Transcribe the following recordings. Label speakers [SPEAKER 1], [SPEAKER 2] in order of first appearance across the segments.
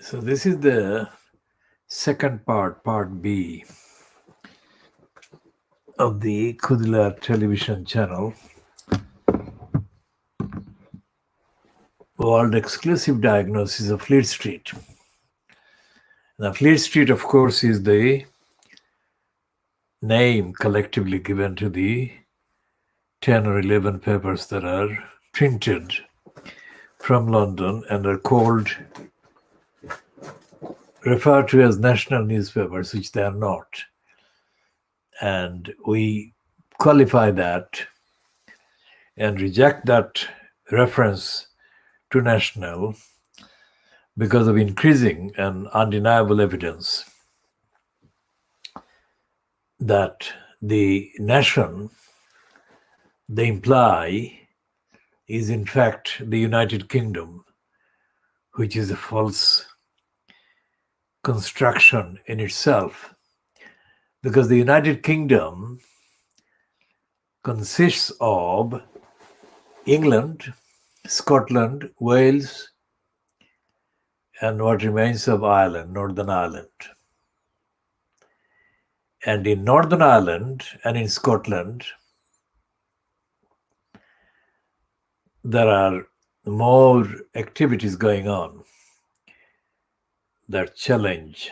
[SPEAKER 1] So this is the second part B of the Kudla television channel, World Exclusive Diagnosis of Fleet Street. Now, Fleet Street, of course, is the name collectively given to the 10 or 11 papers that are printed from London and are called, referred to as national newspapers, which they are not. And we qualify that and reject that reference to national because of increasing and undeniable evidence that the nation they imply is in fact the United Kingdom, which is a false construction in itself, because the United Kingdom consists of England, Scotland, Wales, and what remains of Ireland, Northern Ireland. And in Northern Ireland and in Scotland, there are more activities going on that challenge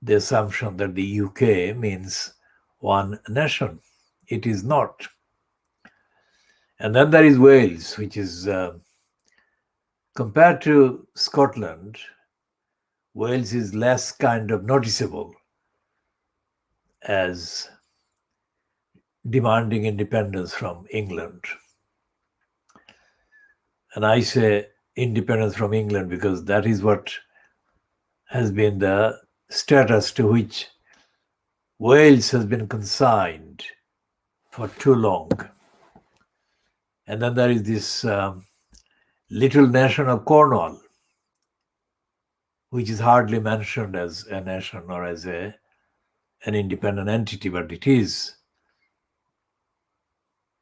[SPEAKER 1] the assumption that the UK means one nation. It is not. And then there is Wales, which is, compared to Scotland, Wales is less kind of noticeable as demanding independence from England. And I say independence from England because that is what has been the status to which Wales has been consigned for too long. And then there is this little nation of Cornwall, which is hardly mentioned as a nation or as an independent entity, but it is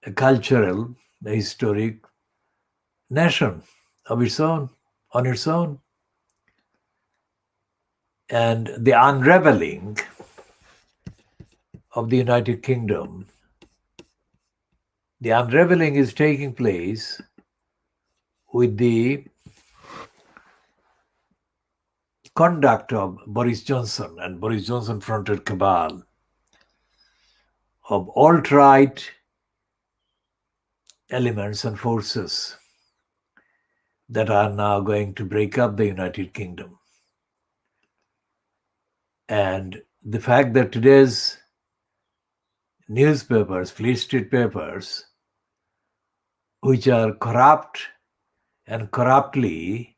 [SPEAKER 1] a cultural, a historic nation of its own, on its own. And the unraveling of the United Kingdom, the unraveling is taking place with the conduct of Boris Johnson and Boris Johnson-fronted cabal of alt-right elements and forces that are now going to break up the United Kingdom. And the fact that today's newspapers, Fleet Street papers, which are corrupt and corruptly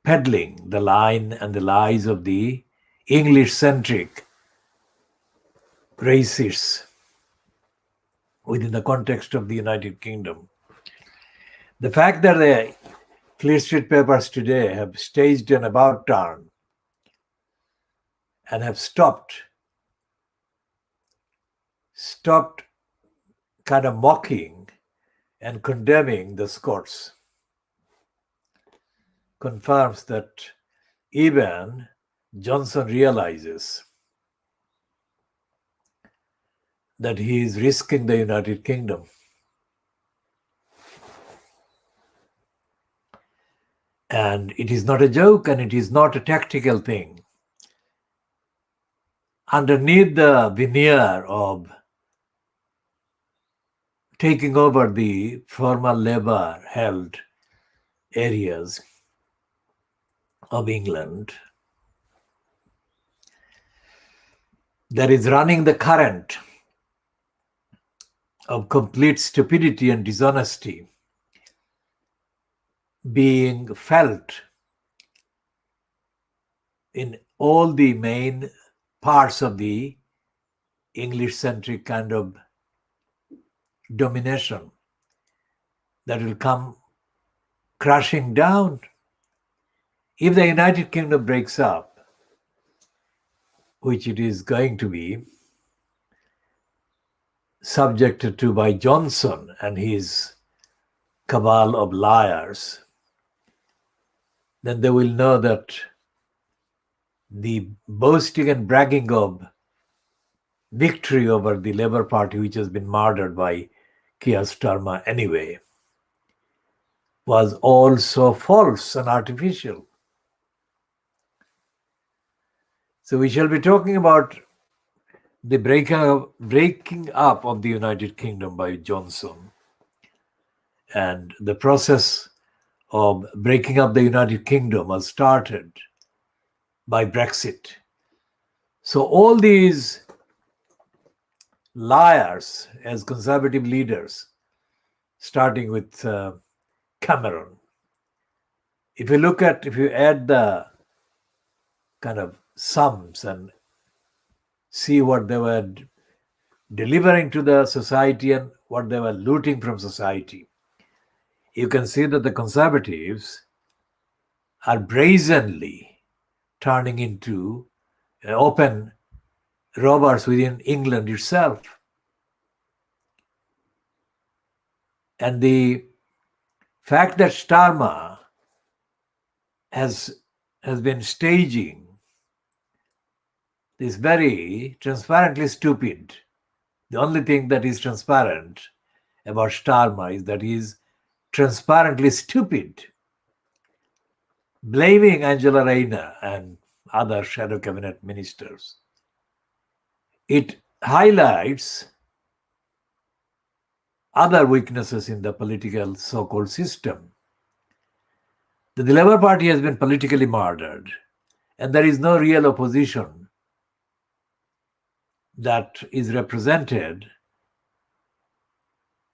[SPEAKER 1] peddling the line and the lies of the English-centric racists within the context of the United Kingdom. The fact that the Fleet Street papers today have staged an about turn and have stopped kind of mocking and condemning the Scots confirms that even Johnson realizes that he is risking the United Kingdom. And it is not a joke and it is not a tactical thing. Underneath the veneer of taking over the former Labour-held areas of England, there is running the current of complete stupidity and dishonesty being felt in all the main parts of the English-centric kind of domination that will come crashing down if the United Kingdom breaks up, which it is going to be subjected to by Johnson and his cabal of liars. then they will know that the boasting and bragging of victory over the Labour Party, which has been murdered by Keir Starmer anyway, was all so false and artificial. So we shall be talking about the breaking up of the United Kingdom by Johnson, and the process of breaking up the United Kingdom was started by Brexit. So all these liars as conservative leaders, starting with Cameron, if you add the kind of sums and see what they were delivering to the society and what they were looting from society, you can see that the conservatives are brazenly turning into open robbers within England itself. And the fact that Starmer has been staging this very transparently stupid. The only thing that is transparent about Starmer is that he is transparently stupid, blaming Angela Rayner and other shadow cabinet ministers. It highlights other weaknesses in the political so-called system. The Labour Party has been politically murdered, and there is no real opposition that is represented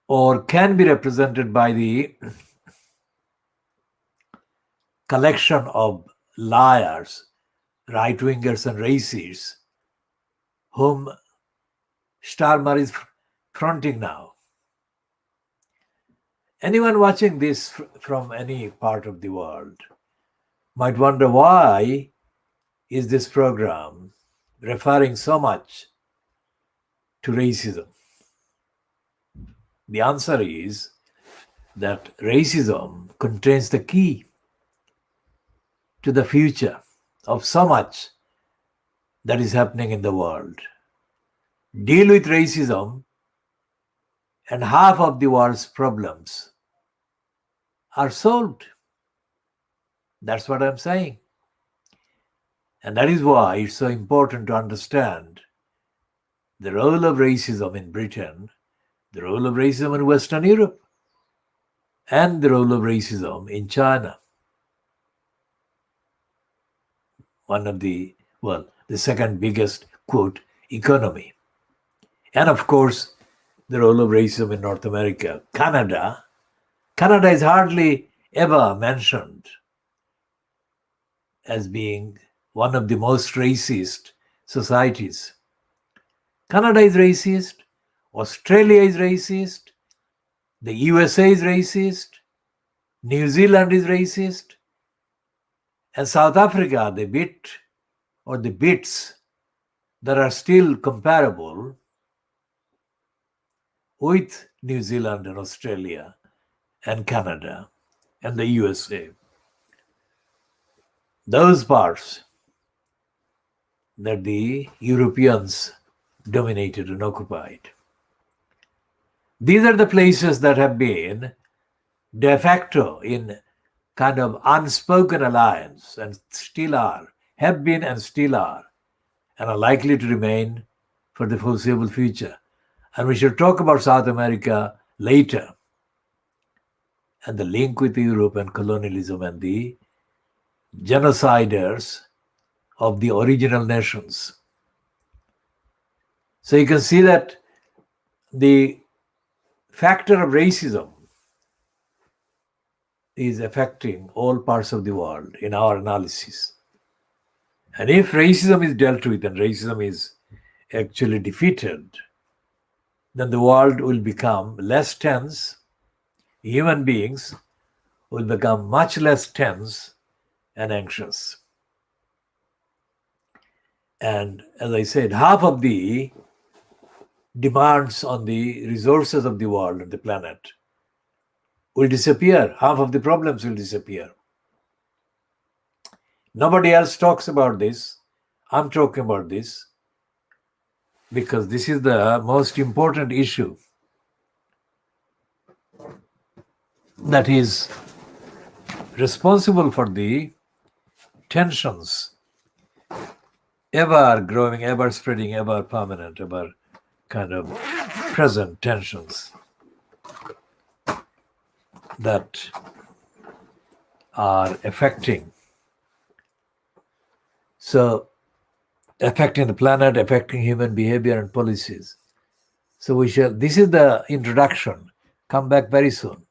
[SPEAKER 1] or can be represented by the collection of liars, right-wingers and racists whom Starmer is fronting now. Anyone watching this from any part of the world might wonder, why is this program referring so much to racism? The answer is that racism contains the key to the future of so much that is happening in the world. Deal with racism, and half of the world's problems are solved. That's what I'm saying. And that is why it's so important to understand the role of racism in Britain, the role of racism in Western Europe, and the role of racism in China. The second biggest, quote, economy. And of course, the role of racism in North America. Canada is hardly ever mentioned as being one of the most racist societies. Canada is racist, Australia is racist, the USA is racist, New Zealand is racist, and South Africa, the bits that are still comparable with New Zealand and Australia and Canada and the USA. Those parts that the Europeans dominated and occupied. These are the places that have been de facto in kind of unspoken alliance and still are, have been and still are, and are likely to remain for the foreseeable future. And we shall talk about South America later and the link with Europe and colonialism and the genociders of the original nations. So you can see that the factor of racism is affecting all parts of the world in our analysis. And if racism is dealt with and racism is actually defeated, then the world will become less tense. Human beings will become much less tense and anxious. And as I said, half of the demands on the resources of the world and the planet will disappear. Half of the problems will disappear. Nobody else talks about this. I'm talking about this because this is the most important issue that is responsible for the tensions, ever growing, ever spreading, ever permanent, ever kind of present tensions that are affecting the planet, affecting human behavior and policies. So this is the introduction. Come back very soon.